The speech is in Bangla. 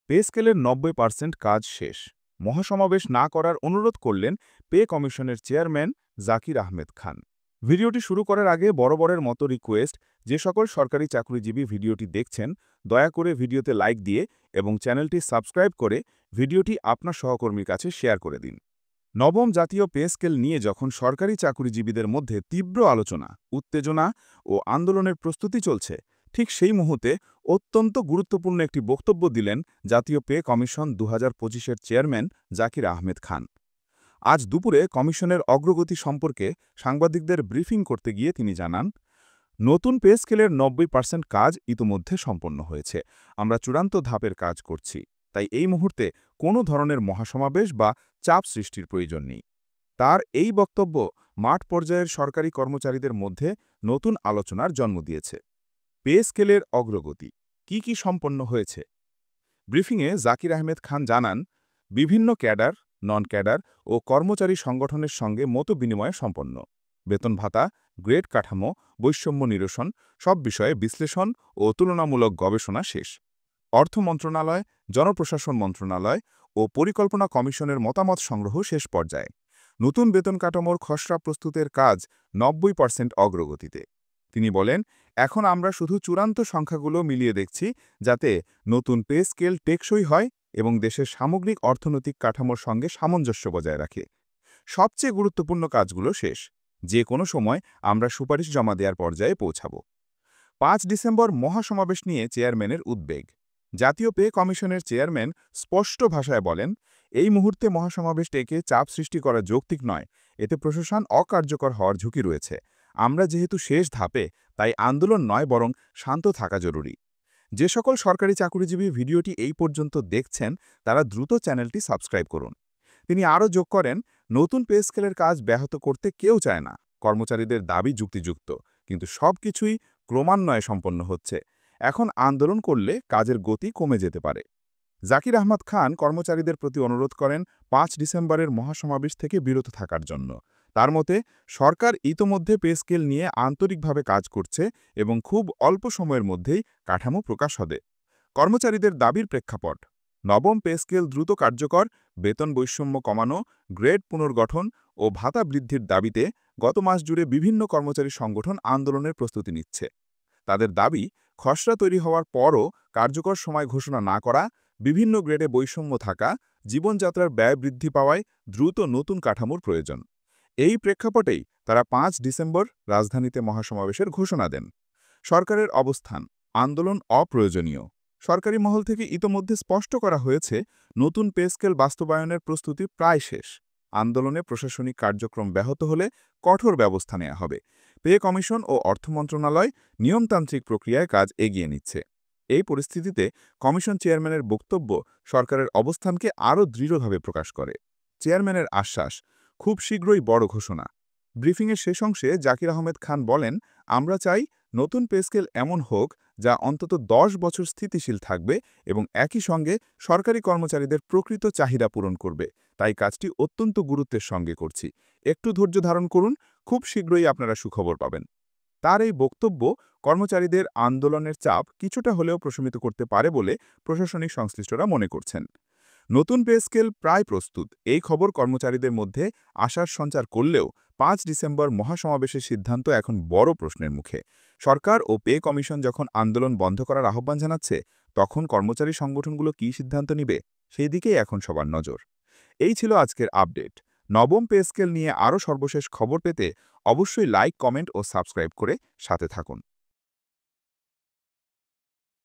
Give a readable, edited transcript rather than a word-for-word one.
পে স্কেলের ৯০% কাজ শেষ। মহাসমাবেশ না করার অনুরোধ করলেন পে কমিশনের চেয়ারম্যান জাকির আহমেদ খান। ভিডিওটি শুরু করার আগে বরাবরের মতো রিকোয়েস্ট, যে সকল সরকারি চাকরিজীবী ভিডিওটি দেখছেন দয়া করে ভিডিওতে লাইক দিয়ে এবং চ্যানেলটি সাবস্ক্রাইব করে ভিডিওটি আপনার সহকর্মীর কাছে শেয়ার করে দিন। নবম জাতীয় পে স্কেল নিয়ে যখন সরকারি চাকরিজীবীদের মধ্যে তীব্র আলোচনা, উত্তেজনা ও আন্দোলনের প্রস্তুতি চলছে, ঠিক সেই মুহূর্তে অত্যন্ত গুরুত্বপূর্ণ একটি বক্তব্য দিলেন জাতীয় পে কমিশন ২০২৫-এর চেয়ারম্যান জাকির আহমেদ খান। আজ দুপুরে কমিশনের অগ্রগতি সম্পর্কে সাংবাদিকদের ব্রিফিং করতে গিয়ে তিনি জানান, নতুন পে স্কেলের ৯০% কাজ ইতোমধ্যে সম্পন্ন হয়েছে। আমরা চূড়ান্ত ধাপের কাজ করছি, তাই এই মুহূর্তে কোনো ধরনের মহাসমাবেশ বা চাপ সৃষ্টির প্রয়োজন নেই। তার এই বক্তব্য মাঠ পর্যায়ের সরকারি কর্মচারীদের মধ্যে নতুন আলোচনার জন্ম দিয়েছে। পে স্কেলের অগ্রগতি কি সম্পন্ন হয়েছে? ব্রিফিংয়ে জাকির আহমেদ খান জানান, বিভিন্ন ক্যাডার, নন ক্যাডার ও কর্মচারী সংগঠনের সঙ্গে মতবিনিময় সম্পন্ন। বেতন ভাতা, গ্রেড কাঠামো, বৈষম্য নিরসন সব বিষয়ে বিশ্লেষণ ও তুলনামূলক গবেষণা শেষ। অর্থ মন্ত্রণালয়, জনপ্রশাসন মন্ত্রণালয় ও পরিকল্পনা কমিশনের মতামত সংগ্রহ শেষ পর্যায়ে। নতুন বেতন কাঠামোর খসড়া প্রস্তুতের কাজ ৯০% অগ্রগতিতে। তিনি বলেন, এখন আমরা শুধু চূড়ান্ত সংখ্যাগুলো মিলিয়ে দেখছি, যাতে নতুন পে স্কেল টেকসই হয় এবং দেশের সামগ্রিক অর্থনৈতিক কাঠামোর সঙ্গে সামঞ্জস্য বজায় রাখে। সবচেয়ে গুরুত্বপূর্ণ কাজগুলো শেষ। যে কোনো সময় আমরা সুপারিশ জমা দেওয়ার পর্যায়ে পৌঁছাব। ৫ ডিসেম্বর মহাসমাবেশ নিয়ে চেয়ারম্যানের উদ্বেগ। জাতীয় পে কমিশনের চেয়ারম্যান স্পষ্ট ভাষায় বলেন, এই মুহূর্তে মহাসমাবেশ ডেকে চাপ সৃষ্টি করা যৌক্তিক নয়, এতে প্রশাসন অকার্যকর হওয়ার ঝুঁকি রয়েছে। আমরা যেহেতু শেষ ধাপে, তাই আন্দোলন নয় বরং শান্ত থাকা জরুরি। যে সকল সরকারি চাকরিজীবী ভিডিওটি এই পর্যন্ত দেখছেন তারা দ্রুত চ্যানেলটি সাবস্ক্রাইব করুন। তিনি আরও যোগ করেন, নতুন পে স্কেলের কাজ ব্যাহত করতে কেউ চায় না। কর্মচারীদের দাবি যুক্তিযুক্ত, কিন্তু সবকিছুই ক্রমান্বয়ে সম্পন্ন হচ্ছে। এখন আন্দোলন করলে কাজের গতি কমে যেতে পারে। জাকির আহমদ খান কর্মচারীদের প্রতি অনুরোধ করেন ৫ ডিসেম্বরের মহাসমাবেশ থেকে বিরত থাকার জন্য। তার মতে, সরকার ইতোমধ্যে পে স্কেল নিয়ে আন্তরিকভাবে কাজ করছে এবং খুব অল্প সময়ের মধ্যেই কাঠামো প্রকাশ হবে। কর্মচারীদের দাবির প্রেক্ষাপট: নবম পে স্কেল দ্রুত কার্যকর, বেতন বৈষম্য কমানো, গ্রেড পুনর্গঠন ও ভাতা বৃদ্ধির দাবিতে গত মাস জুড়ে বিভিন্ন কর্মচারী সংগঠন আন্দোলনের প্রস্তুতি নিচ্ছে। তাদের দাবি, খসড়া তৈরি হওয়ার পরও কার্যকর সময় ঘোষণা না করা, বিভিন্ন গ্রেডে বৈষম্য থাকা, জীবনযাত্রার ব্যয় বৃদ্ধি পাওয়ায় দ্রুত নতুন কাঠামোর প্রয়োজন। এই প্রেক্ষাপটেই তারা ৫ ডিসেম্বর রাজধানীতে মহাসমাবেশের ঘোষণা দেন। সরকারের অবস্থান: আন্দোলন অপ্রয়োজনীয়। সরকারি মহল থেকে ইতোমধ্যে স্পষ্ট করা হয়েছে, নতুন পে স্কেল বাস্তবায়নের প্রস্তুতি প্রায় শেষ। আন্দোলনে প্রশাসনিক কার্যক্রম ব্যাহত হলে কঠোর ব্যবস্থা নেওয়া হবে। পে কমিশন ও অর্থ মন্ত্রণালয় নিয়মতান্ত্রিক প্রক্রিয়ায় কাজ এগিয়ে নিচ্ছে। এই পরিস্থিতিতে কমিশন চেয়ারম্যানের বক্তব্য সরকারের অবস্থানকে আরও দৃঢ়ভাবে প্রকাশ করে। চেয়ারম্যানের আশ্বাস, খুব শীঘ্রই বড় ঘোষণা। ব্রিফিংয়ের শেষ অংশে জাকির আহমেদ খান বলেন, আমরা চাই নতুন পে স্কেল এমন হোক যা অন্তত ১০ বছর স্থিতিশীল থাকবে এবং একই সঙ্গে সরকারি কর্মচারীদের প্রকৃত চাহিদা পূরণ করবে। তাই কাজটি অত্যন্ত গুরুত্বের সঙ্গে করছি। একটু ধৈর্য ধারণ করুন, খুব শীঘ্রই আপনারা সুখবর পাবেন। তার এই বক্তব্য কর্মচারীদের আন্দোলনের চাপ কিছুটা হলেও প্রশমিত করতে পারে বলে প্রশাসনিক সংশ্লিষ্টরা মনে করছেন। নতুন পে স্কেল প্রায় প্রস্তুত, এই খবর কর্মচারীদের মধ্যে আশার সঞ্চার করলেও ৫ ডিসেম্বর মহাসমাবেশের সিদ্ধান্ত এখন বড় প্রশ্নের মুখে। সরকার ও পে কমিশন যখন আন্দোলন বন্ধ করার আহ্বান জানাচ্ছে, তখন কর্মচারী সংগঠনগুলো কী সিদ্ধান্ত নিবে, সেই দিকেই এখন সবার নজর। এই ছিল আজকের আপডেট। নবম পে স্কেল নিয়ে আরও সর্বশেষ খবর পেতে অবশ্যই লাইক, কমেন্ট ও সাবস্ক্রাইব করে সাথে থাকুন।